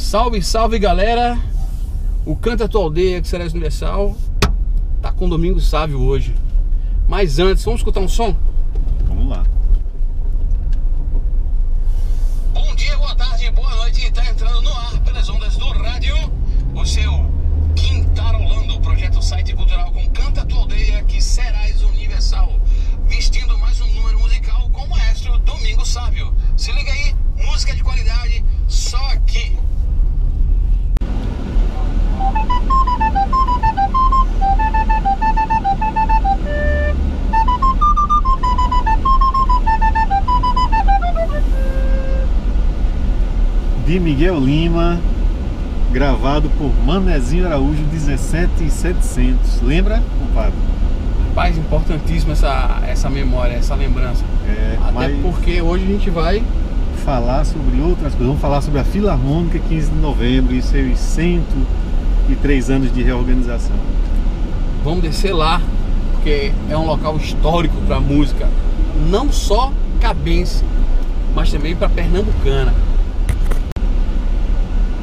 Salve, salve galera! O Canta a Tua Aldeia, que será universal, tá com Domingo Sávio hoje. Mas antes, vamos escutar um som? Vamos lá. Bom dia, boa tarde, boa noite. Tá entrando no ar pelas ondas do rádio o seu Quintarolando, o projeto site cultural com Canta a Tua Aldeia, que serás universal, vestindo mais um número musical com o maestro Domingo Sávio. Se liga aí, música de qualidade só aqui. De Miguel Lima, gravado por Manezinho Araújo, 17.700. Lembra, compadre? Rapaz, importantíssima essa memória, essa lembrança. Até porque hoje a gente vai falar sobre outras coisas. Vamos falar sobre a Filarmônica 15 de novembro e seus 103 anos de reorganização. Vamos descer lá, porque é um local histórico para a música, não só cabense, mas também para pernambucana.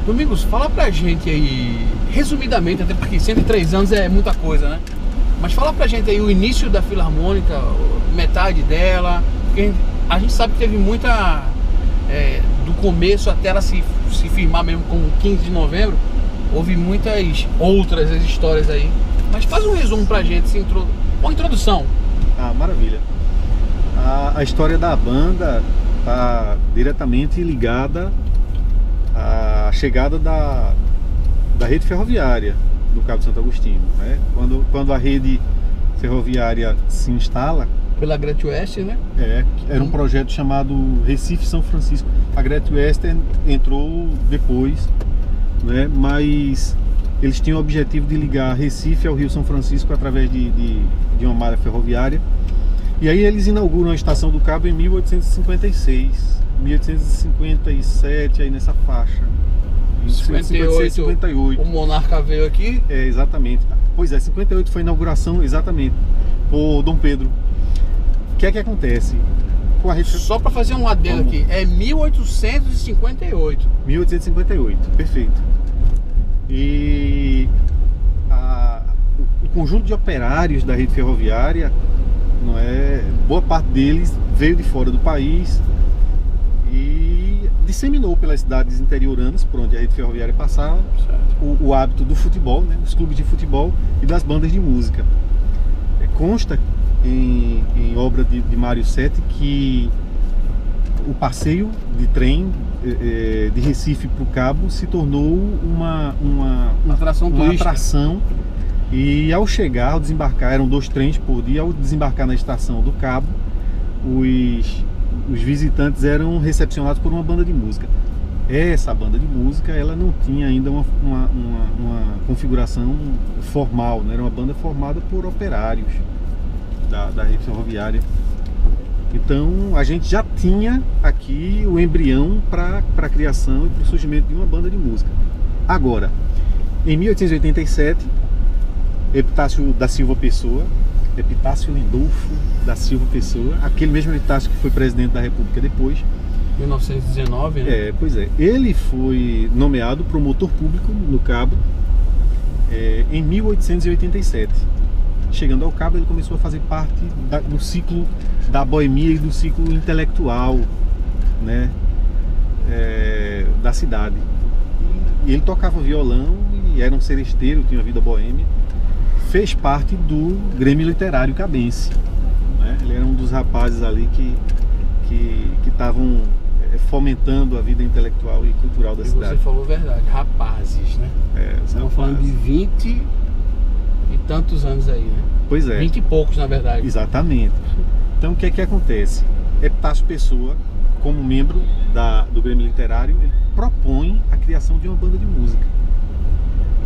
Domingos, fala pra gente aí, resumidamente, até porque 103 anos é muita coisa, né? Mas fala pra gente aí o início da Filarmônica, metade dela, porque a gente sabe que teve muita, do começo até ela se firmar mesmo como 15 de novembro, houve muitas outras histórias aí. Mas faz um resumo pra gente, uma introdução. Ah, maravilha. A história da banda tá diretamente ligada à chegada da rede ferroviária do Cabo Santo Agostinho, né? Quando a rede ferroviária se instala pela Great West, né? Era um projeto chamado Recife São Francisco. A Great West entrou depois, né? Mas eles tinham o objetivo de ligar Recife ao Rio São Francisco através de uma malha ferroviária. E aí eles inauguram a Estação do Cabo em 1856, 1857, aí nessa faixa. 58. O Monarca veio aqui. Exatamente. Pois é, 58 foi a inauguração, exatamente, por Dom Pedro. O que é que acontece? Com a rede... Só para fazer um adendo aqui, é 1858. 1858, perfeito. E o conjunto de operários da rede ferroviária, boa parte deles veio de fora do país e disseminou pelas cidades interioranas por onde a rede ferroviária passava o hábito do futebol, né, dos clubes de futebol e das bandas de música. Consta em obra de Mário Sete que o passeio de trem de Recife para o Cabo se tornou uma atração. E ao chegar, ao desembarcar, eram 2 trens por dia. Ao desembarcar na estação do Cabo, os visitantes eram recepcionados por uma banda de música. Essa banda de música, ela não tinha ainda uma configuração formal, né? Era uma banda formada por operários da rede ferroviária. Então a gente já tinha aqui o embrião para a criação e para o surgimento de uma banda de música. Agora, em 1887, Epitácio da Silva Pessoa, Epitácio Lindolfo da Silva Pessoa, aquele mesmo Epitácio que foi presidente da República depois. 1919, né? Pois é. Ele foi nomeado promotor público no Cabo em 1887. Chegando ao Cabo, ele começou a fazer parte do ciclo da boemia e do ciclo intelectual, né, da cidade. E ele tocava violão e era um seresteiro, tinha uma vida boêmia. Fez parte do Grêmio Literário Cabense, né? Ele era um dos rapazes ali que estavam fomentando a vida intelectual e cultural da cidade. Você falou verdade, rapazes, né? Estamos falando de 20 e tantos anos aí, né? Pois é. 20 e poucos, na verdade. Exatamente. Então o que é que acontece? Epitácio Pessoa, como membro do Grêmio Literário, ele propõe a criação de uma banda de música.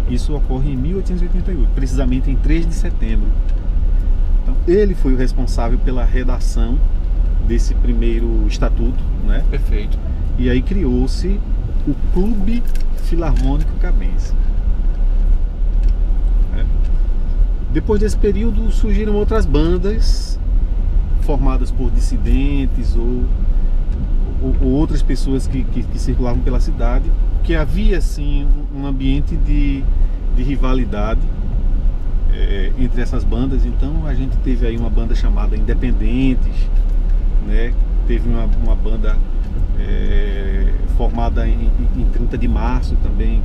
Isso ocorre em 1888, precisamente em 3 de setembro. Então, ele foi o responsável pela redação desse primeiro estatuto, né? Perfeito. E aí criou-se o Clube Filarmônico Cabense. Depois desse período surgiram outras bandas formadas por dissidentes ou outras pessoas que circulavam pela cidade, que porque havia assim um ambiente de rivalidade entre essas bandas. Então a gente teve aí uma banda chamada Independentes, né? Teve uma banda formada em 30 de março também,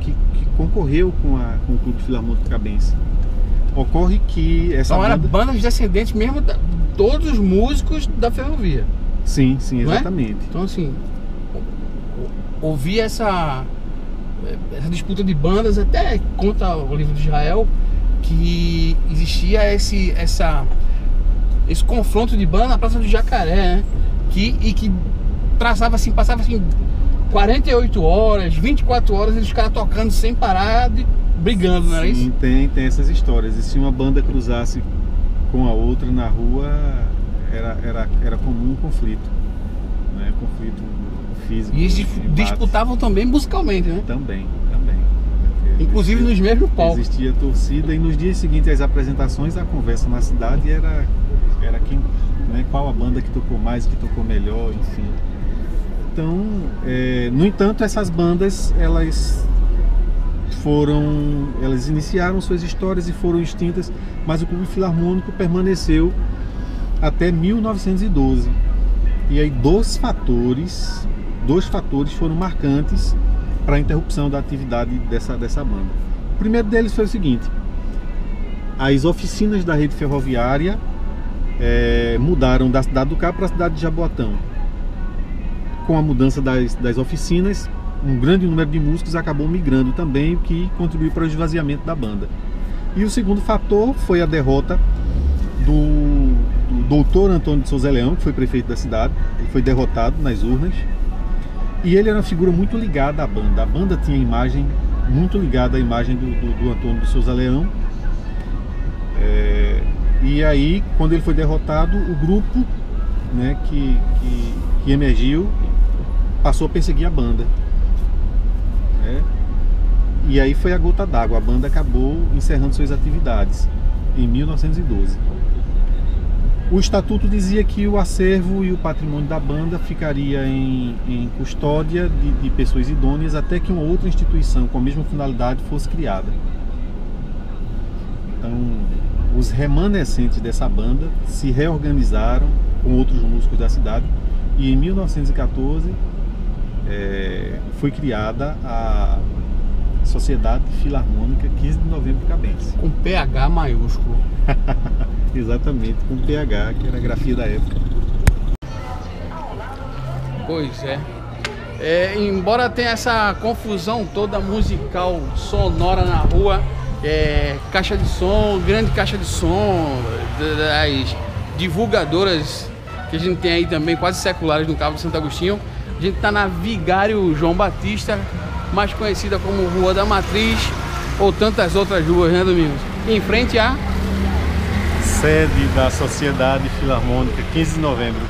que concorreu com o Clube Filarmônico Cabense. Ocorre que essa então banda... era bandas descendentes mesmo de todos os músicos da ferrovia. Sim, exatamente. Então assim, ouvir essa disputa de bandas, até conta o livro de Israel que existia esse confronto de banda na Praça do Jacaré, né? Que passava assim 48 horas, 24 horas, e os caras tocando sem parar, brigando, não era isso? Sim, tem essas histórias. E se uma banda cruzasse com a outra na rua, era comum um conflito, né? Conflito físico. E eles disputavam também musicalmente, né? Também. Inclusive nos mesmos palcos. Existia torcida, e nos dias seguintes às apresentações, a conversa na cidade era quem, né, qual a banda que tocou mais, que tocou melhor, enfim. Então, no entanto, essas bandas, elas iniciaram suas histórias e foram extintas, mas o Clube Filarmônico permaneceu até 1912. E aí dois fatores foram marcantes para a interrupção da atividade dessa banda. O primeiro deles foi o seguinte: as oficinas da rede ferroviária mudaram da cidade do Cabo para a cidade de Jaboatão. Com a mudança das oficinas, um grande número de músicos acabou migrando também, o que contribuiu para o esvaziamento da banda. E o segundo fator foi a derrota do doutor Antônio de Souza Leão, que foi prefeito da cidade. Ele foi derrotado nas urnas. E ele era uma figura muito ligada à banda. A banda tinha imagem muito ligada à imagem do Antônio de Souza Leão. E aí, quando ele foi derrotado, o grupo, né, que emergiu passou a perseguir a banda. E aí foi a gota d'água. A banda acabou encerrando suas atividades em 1912. O estatuto dizia que o acervo e o patrimônio da banda ficaria em custódia de pessoas idôneas até que uma outra instituição com a mesma finalidade fosse criada. Então, os remanescentes dessa banda se reorganizaram com outros músicos da cidade, e em 1914 foi criada a Sociedade Filarmônica 15 de Novembro Cabense. Com PH maiúsculo. Exatamente, com PH, que era a grafia da época. Pois é. Embora tenha essa confusão toda musical, sonora na rua, caixa de som, grande caixa de som, das divulgadoras que a gente tem aí também, quase seculares no Cabo de Santo Agostinho. A gente está na Vigário João Batista, mais conhecida como Rua da Matriz, ou tantas outras ruas, né, Domingos? Em frente à sede da Sociedade Filarmônica, 15 de novembro.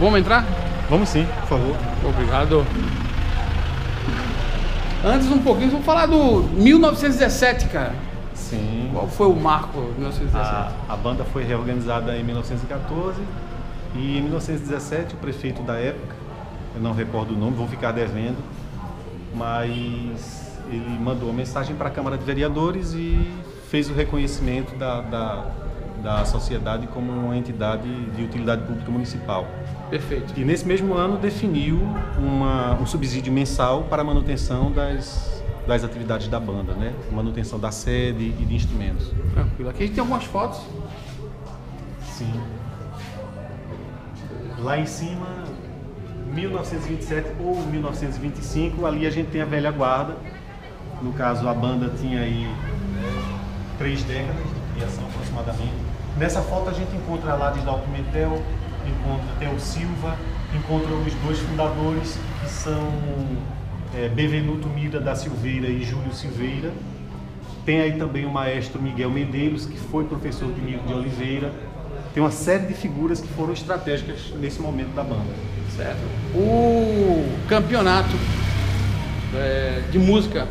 Vamos entrar? Vamos sim, por favor. Obrigado. Antes um pouquinho, vamos falar do 1917, cara. Sim. Qual foi o marco de 1917? A banda foi reorganizada em 1914 e em 1917 o prefeito da época, eu não recordo o nome, vou ficar devendo, mas ele mandou uma mensagem para a Câmara de Vereadores e fez o reconhecimento da sociedade como uma entidade de utilidade pública municipal. Perfeito. E nesse mesmo ano definiu um subsídio mensal para a manutenção das atividades da banda, né? Manutenção da sede e de instrumentos. Tranquilo. Aqui a gente tem algumas fotos. Sim. Lá em cima, 1927 ou 1925, ali a gente tem a velha guarda. No caso, a banda tinha aí 3 décadas de criação aproximadamente. Nessa foto a gente encontra Ladislau Pimentel, encontra Theo Silva, encontra os 2 fundadores, que são Bevenuto Mira da Silveira e Júlio Silveira. Tem aí também o maestro Miguel Medeiros, que foi professor de Miro de Oliveira. Tem uma série de figuras que foram estratégicas nesse momento da banda. Certo. O campeonato de música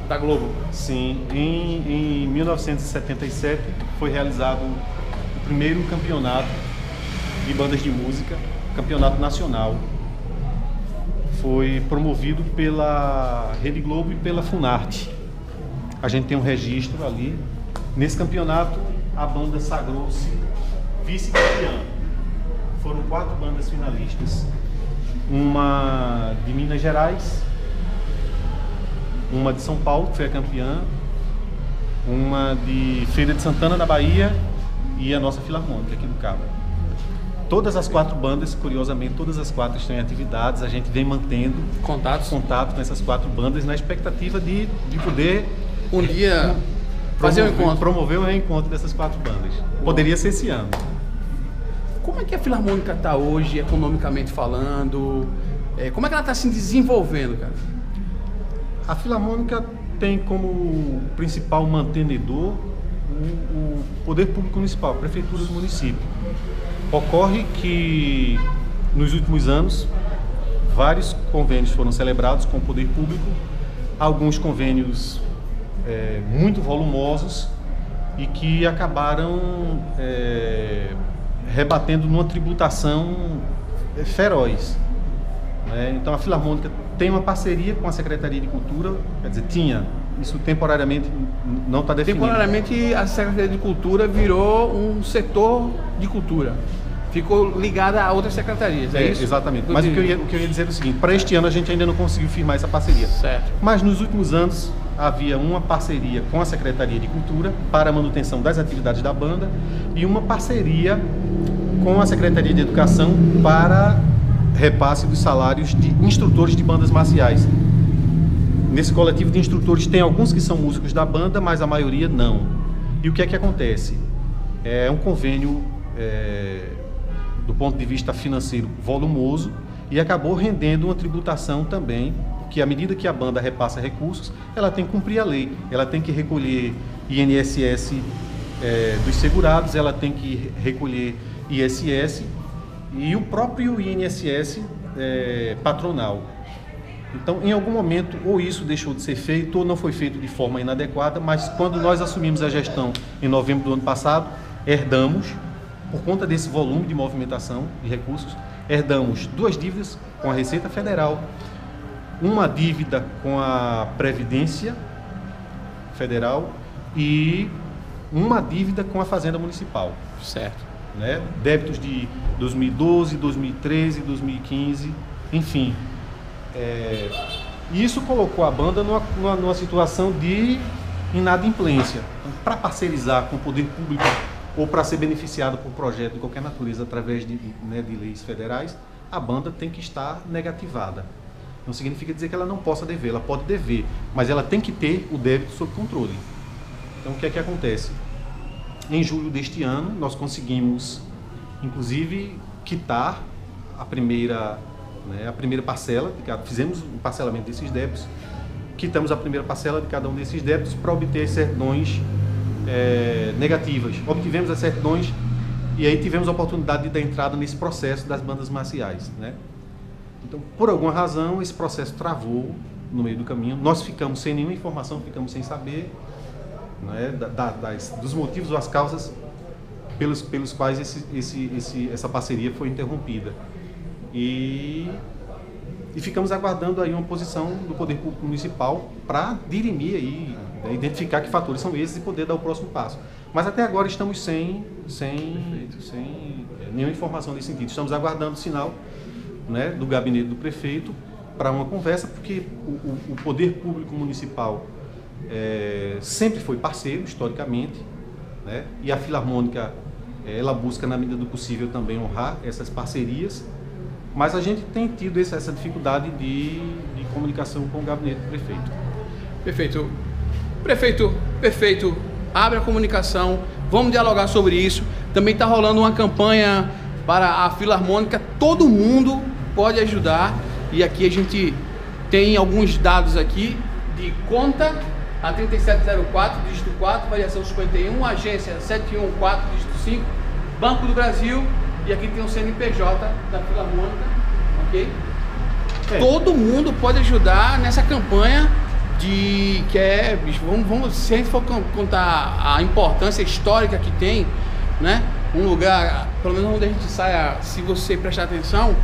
da Globo. Sim, em 1977 foi realizado o primeiro campeonato de bandas de música, campeonato nacional. foi promovido pela Rede Globo e pela Funarte. A gente tem um registro ali. Nesse campeonato, a banda sagrou-se vice-campeã. Foram 4 bandas finalistas. Uma de Minas Gerais, uma de São Paulo, que foi a campeã, uma de Feira de Santana, da Bahia, e a nossa Filarmônica aqui do Cabo. Todas as 4 bandas, curiosamente, todas as 4 estão em atividades. A gente vem mantendo contato com essas 4 bandas na expectativa de poder um dia fazer um encontro. Promover um encontro dessas 4 bandas. Poderia ser esse ano. Como é que a Filarmônica está hoje, economicamente falando? Como é que ela está se desenvolvendo, cara? A Filarmônica tem como principal mantenedor o Poder Público Municipal, a Prefeitura do município. Ocorre que, nos últimos anos, vários convênios foram celebrados com o Poder Público, alguns convênios muito volumosos e que acabaram rebatendo numa tributação feroz. Então a Filarmônica tem uma parceria com a Secretaria de Cultura, quer dizer, isso temporariamente não está definido. Temporariamente a Secretaria de Cultura virou um setor de cultura. Ficou ligada a outras secretarias, é isso? Exatamente. Mas o que eu ia dizer é o seguinte, para este ano a gente ainda não conseguiu firmar essa parceria. Certo. Mas nos últimos anos havia uma parceria com a Secretaria de Cultura para a manutenção das atividades da banda e uma parceria com a Secretaria de Educação para repasse dos salários de instrutores de bandas marciais. Nesse coletivo de instrutores tem alguns que são músicos da banda, mas a maioria não. E o que é que acontece? É um convênio, do ponto de vista financeiro, volumoso e acabou rendendo uma tributação também, que à medida que a banda repassa recursos, ela tem que cumprir a lei. Ela tem que recolher INSS dos segurados, ela tem que recolher ISS e o próprio INSS patronal. Então, em algum momento, ou isso deixou de ser feito, ou não foi feito de forma inadequada, mas quando nós assumimos a gestão em novembro do ano passado, herdamos, por conta desse volume de movimentação de recursos, herdamos 2 dívidas com a Receita Federal, uma dívida com a Previdência Federal e uma dívida com a Fazenda Municipal. Certo. Débitos de 2012, 2013, 2015, enfim. Isso colocou a banda numa situação de inadimplência. Então, para parcerizar com o poder público ou para ser beneficiado por projeto de qualquer natureza através de leis federais, a banda tem que estar negativada. Não significa dizer que ela não possa dever, ela pode dever, mas ela tem que ter o débito sob controle. Então o que é que acontece? Em julho deste ano, nós conseguimos, inclusive, quitar a primeira parcela, fizemos o parcelamento desses débitos, quitamos a primeira parcela de cada um desses débitos para obter certidões negativas. Obtivemos as certidões e aí tivemos a oportunidade de dar entrada nesse processo das bandas marciais. Então, por alguma razão, esse processo travou no meio do caminho. Nós ficamos sem nenhuma informação, ficamos sem saber dos motivos ou as causas pelos quais essa parceria foi interrompida. E ficamos aguardando aí uma posição do Poder Público Municipal para dirimir aí, identificar que fatores são esses e poder dar o próximo passo. Mas até agora estamos sem nenhuma informação nesse sentido. Estamos aguardando o sinal do gabinete do prefeito para uma conversa, porque o Poder Público Municipal sempre foi parceiro, historicamente, e a Filarmônica ela busca, na medida do possível, também honrar essas parcerias, mas a gente tem tido essa dificuldade de comunicação com o gabinete do prefeito. Prefeito, abre a comunicação, vamos dialogar sobre isso. Também está rolando uma campanha para a Filarmônica, todo mundo pode ajudar, e aqui a gente tem alguns dados aqui de conta a 3704, dígito 4, variação 51, agência 714, dígito 5, Banco do Brasil, e aqui tem o CNPJ da Filarmônica, ok? Todo mundo pode ajudar nessa campanha se a gente for contar a importância histórica que tem, um lugar, pelo menos onde a gente saia, se você prestar atenção,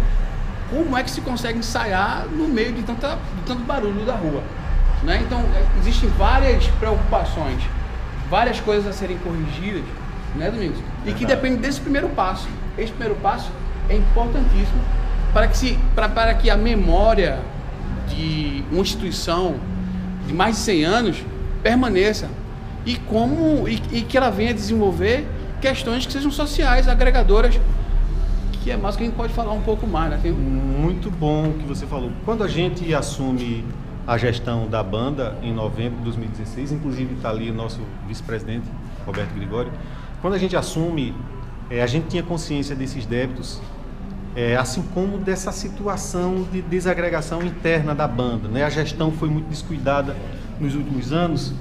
como é que se consegue ensaiar no meio de tanto barulho da rua, né? Então, existem várias preocupações, várias coisas a serem corrigidas, né, Domingos? E que depende desse primeiro passo. Esse primeiro passo é importantíssimo para que a memória de uma instituição de mais de 100 anos permaneça e que ela venha desenvolver questões que sejam sociais, agregadoras, que é mais que a gente pode falar um pouco mais, né? Muito bom o que você falou. Quando a gente assume a gestão da banda em novembro de 2016, inclusive está ali o nosso vice-presidente, Roberto Gregório, quando a gente assume, a gente tinha consciência desses débitos, assim como dessa situação de desagregação interna da banda, né? A gestão foi muito descuidada nos últimos anos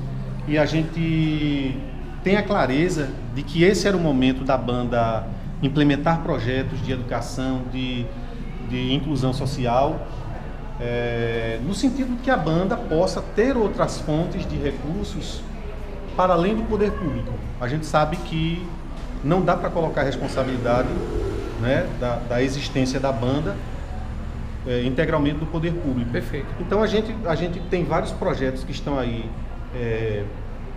e a gente tem a clareza de que esse era o momento da banda implementar projetos de educação, de inclusão social, no sentido de que a banda possa ter outras fontes de recursos para além do poder público. A gente sabe que não dá para colocar a responsabilidade, né, da existência da banda integralmente do poder público. Perfeito. Então a gente tem vários projetos que estão aí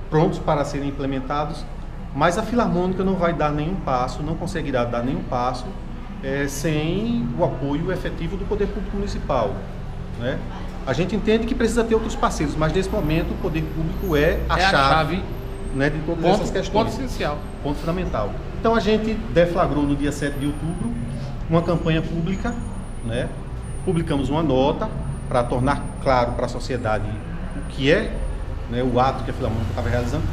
prontos para serem implementados, mas a Filarmônica não vai dar nenhum passo, não conseguirá dar nenhum passo sem o apoio efetivo do poder público municipal, né? A gente entende que precisa ter outros parceiros, mas nesse momento o poder público é a chave, né, de todas essas questões. Ponto essencial. Ponto fundamental. Então a gente deflagrou no dia 7 de outubro uma campanha pública, né? Publicamos uma nota para tornar claro para a sociedade o que é, né, o ato que a Filarmônica estava realizando.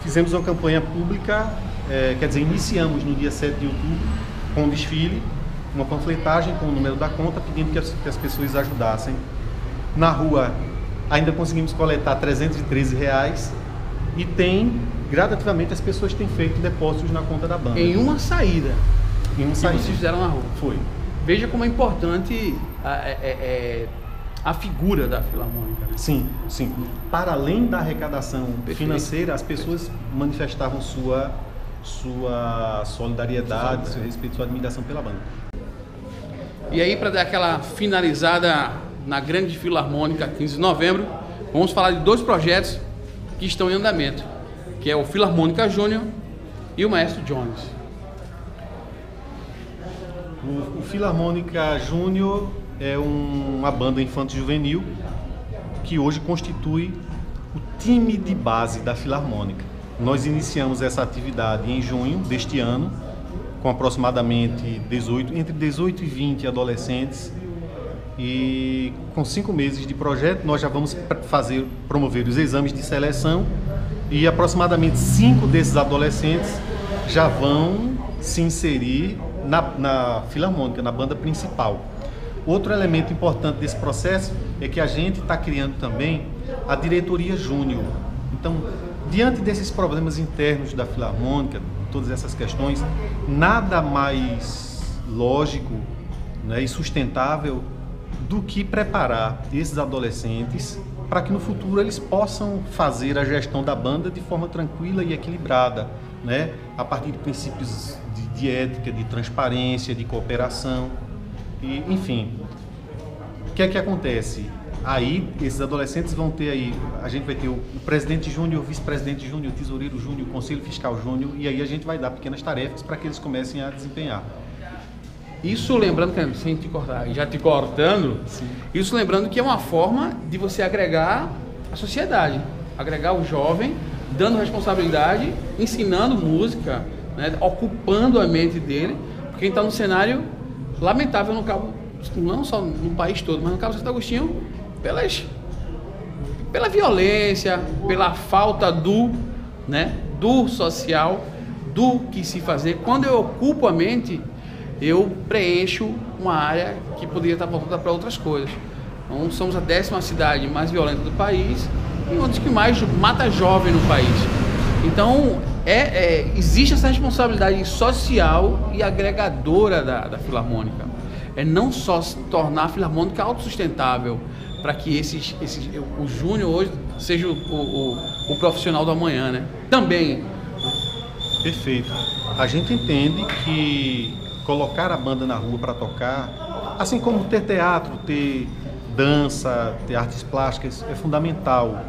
Fizemos uma campanha pública, quer dizer, iniciamos no dia 7 de outubro com um desfile, uma panfletagem com o número da conta, pedindo que as pessoas ajudassem. Na rua ainda conseguimos coletar R$313 e gradativamente as pessoas têm feito depósitos na conta da banda. Em uma saída. Em uma que saída. vocês fizeram na rua. Foi. Veja como é importante a figura da Filarmônica, né? Sim, sim. Para além da arrecadação financeira, as pessoas manifestavam sua solidariedade, seu respeito, sua admiração pela banda. E aí, para dar aquela finalizada na Grande Filarmônica, 15 de novembro, vamos falar de dois projetos que estão em andamento, que é o Filarmônica Júnior e o Maestro Jones. O Filarmônica Júnior é uma banda infanto-juvenil que hoje constitui o time de base da Filarmônica. Nós iniciamos essa atividade em junho deste ano, com aproximadamente entre 18 e 20 adolescentes, e com 5 meses de projeto nós já vamos promover os exames de seleção e aproximadamente 5 desses adolescentes já vão se inserir na Filarmônica, na banda principal. Outro elemento importante desse processo é que a gente está criando também a diretoria júnior. Então, diante desses problemas internos da Filarmônica, todas essas questões, nada mais lógico, né, e sustentável do que preparar esses adolescentes para que no futuro eles possam fazer a gestão da banda de forma tranquila e equilibrada, né, a partir de princípios de ética, de transparência, de cooperação. E, enfim, o que é que acontece? Aí, esses adolescentes vão ter aí, a gente vai ter o presidente júnior, o vice-presidente júnior, o tesoureiro júnior, o conselho fiscal júnior, e aí a gente vai dar pequenas tarefas para que eles comecem a desempenhar. Isso lembrando, que sem te cortar, já te cortando, sim, isso lembrando que é uma forma de você agregar a sociedade, agregar o jovem, dando responsabilidade, ensinando música, né, ocupando a mente dele, porque a gente está num cenário lamentável no Cabo, não só no país todo, mas no Cabo Santo Agostinho, pela violência, pela falta do social, do que se fazer. Quando eu ocupo a mente, eu preencho uma área que poderia estar voltada para outras coisas. Então, somos a 10ª cidade mais violenta do país e uma das que mais mata jovem no país. Então, existe essa responsabilidade social e agregadora da Filarmônica. É não só se tornar a Filarmônica autossustentável, para que o Júnior hoje seja o profissional do amanhã, né? Também. Perfeito. A gente entende que colocar a banda na rua para tocar, Assim como ter teatro, ter dança, ter artes plásticas é fundamental,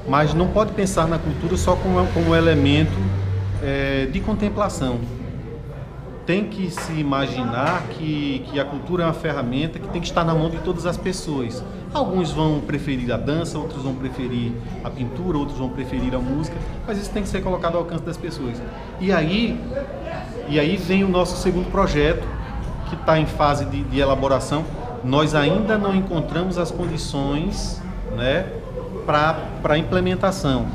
mas não pode pensar na cultura só como elemento de contemplação. Tem que se imaginar que a cultura é uma ferramenta que tem que estar na mão de todas as pessoas. Alguns vão preferir a dança, outros vão preferir a pintura, outros vão preferir a música, mas isso tem que ser colocado ao alcance das pessoas. E aí vem o nosso segundo projeto, que está em fase de elaboração. Nós ainda não encontramos as condições, né, para a implementação,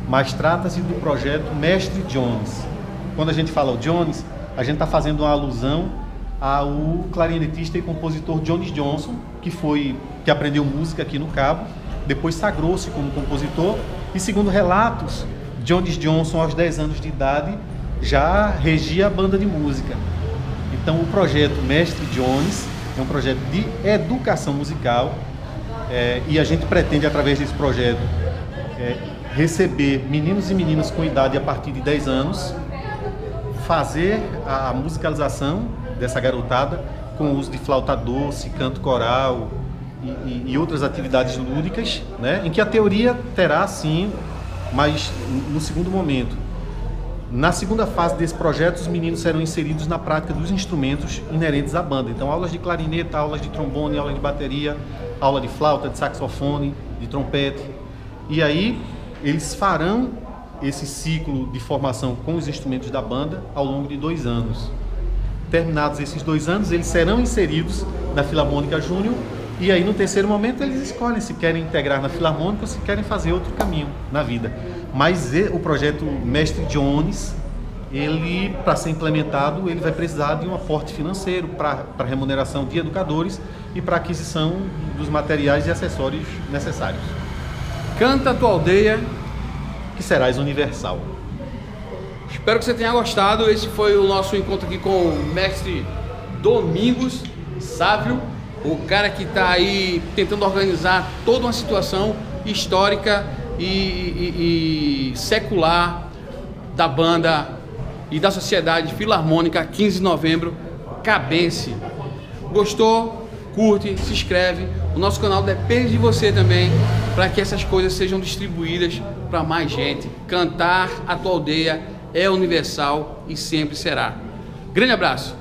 mas trata-se do projeto Mestre Jones. Quando a gente fala o Jones, a gente está fazendo uma alusão ao clarinetista e compositor Jones Johnson, que aprendeu música aqui no Cabo, depois sagrou-se como compositor, e segundo relatos, Jones Johnson, aos 10 anos de idade, já regia a banda de música. Então o projeto Mestre Jones é um projeto de educação musical, e a gente pretende, através desse projeto, receber meninos e meninas com idade a partir de 10 anos, fazer a musicalização dessa garotada com o uso de flauta doce, canto coral e outras atividades lúdicas, né? Em que a teoria terá sim, mas no segundo momento. Na segunda fase desse projeto, os meninos serão inseridos na prática dos instrumentos inerentes à banda. Então, aulas de clarineta, aulas de trombone, aulas de bateria, aula de flauta, de saxofone, de trompete. E aí, eles farão esse ciclo de formação com os instrumentos da banda ao longo de 2 anos. Terminados esses 2 anos, eles serão inseridos na Filarmônica Júnior, e aí no terceiro momento eles escolhem se querem integrar na Filarmônica ou se querem fazer outro caminho na vida. Mas o projeto Mestre Jones, ele, para ser implementado, ele vai precisar de um aporte financeiro para remuneração de educadores e para aquisição dos materiais e acessórios necessários. Canta a tua aldeia, que serás universal. Espero que você tenha gostado. Esse foi o nosso encontro aqui com o mestre Domingos Sávio, o cara que está aí tentando organizar toda uma situação histórica e secular da banda e da Sociedade Filarmônica 15 de Novembro Cabense. Gostou? Curte, se inscreve. O nosso canal depende de você também, para que essas coisas sejam distribuídas para mais gente. Cantar a tua aldeia é universal e sempre será. Grande abraço!